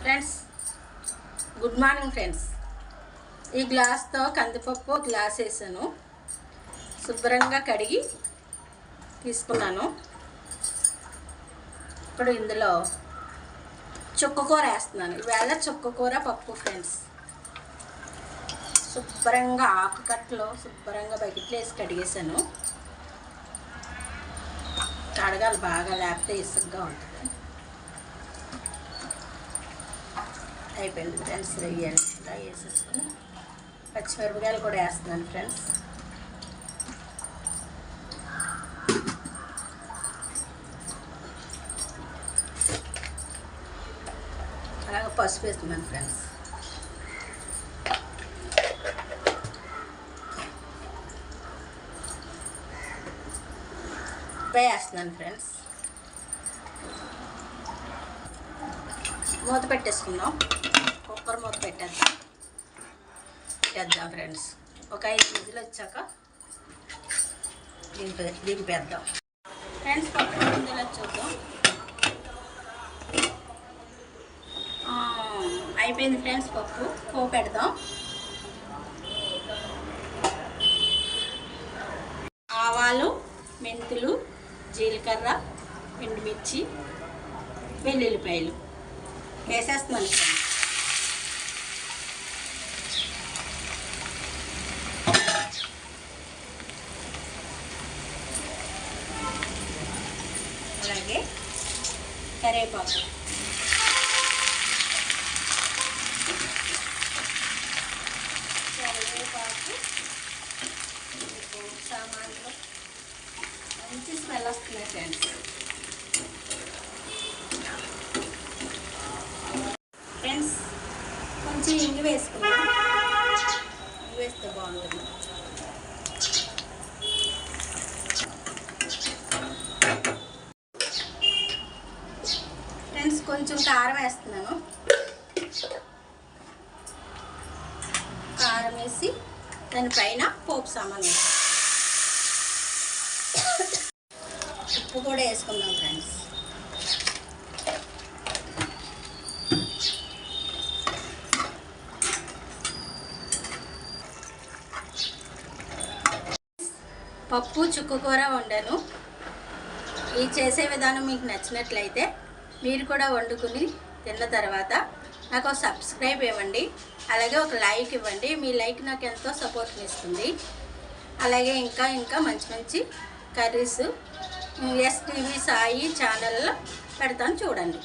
Friends good morning friends. ఈ గ్లాస్తో కందిపప్పు గ్లాస్ వేసాను, శుభ్రంగా కడిగి తీసుకున్నాను. ఇప్పుడు ఇందులో చుక్కకూర వేస్తున్నాను. ఇవాళ చుక్కకూర పప్పు ఫ్రెండ్స్. శుభ్రంగా ఆకుకట్టలో శుభ్రంగా బకెట్లో వేసి కడిగేసాను. కడగాలి బాగా, లేకపోతే ఇసుగ్గా ఉంటుంది. అయిపోయింది ఫ్రెండ్స్. వేయాలి ఇలా వేసేసుకుని పచ్చిమిరపకాయలు కూడా వేస్తున్నాను ఫ్రెండ్స్. అలాగే పసుపు వేస్తున్నాను ఫ్రెండ్స్. వేస్తున్నాను ఫ్రెండ్స్. మూత పెట్టేసుకుందాం. కుక్కర్ మూత పెట్టేద్దాం ఫ్రెండ్స్. ఒక 5 విజిల్ వచ్చాక దింపేద్దాం ఫ్రెండ్స్. పప్పు ఇందులో చూద్దాం. అయిపోయింది ఫ్రెండ్స్. పప్పు పోపెడదాం. ఆవాలు, మెంతులు, జీలకర్ర, ఎండుమిర్చి, వెల్లుల్లిపాయలు వేసేస్తున్నాను. అలాగే కరివేపాకు, సామాన్లు మంచి స్మెల్ వస్తున్నాయి ఫ్రెండ్స్. ఫ్రెండ్స్ కొంచెం ఇంగు వేసుకున్నాం. ఇంగు వేస్తే బాగుంటుంది. ఫ్రెండ్స్ కొంచెం కారం వేస్తున్నాను. కారం వేసి దానిపైన పోపు సామాన్ వేస్తాను. ఉప్పు కూడా వేసుకుందాం ఫ్రెండ్స్. పప్పు చుక్కకూర వండాను. ఈ చేసే విధానం మీకు నచ్చినట్లయితే మీరు కూడా వండుకుని తిన్న తర్వాత నాకు ఒక సబ్స్క్రైబ్ ఇవ్వండి. అలాగే ఒక లైక్ ఇవ్వండి. మీ లైక్ నాకు ఎంతో సపోర్ట్ని ఇస్తుంది. అలాగే ఇంకా మంచి మంచి కర్రీస్ STV సాయి ఛానల్లో పెడతాను, చూడండి.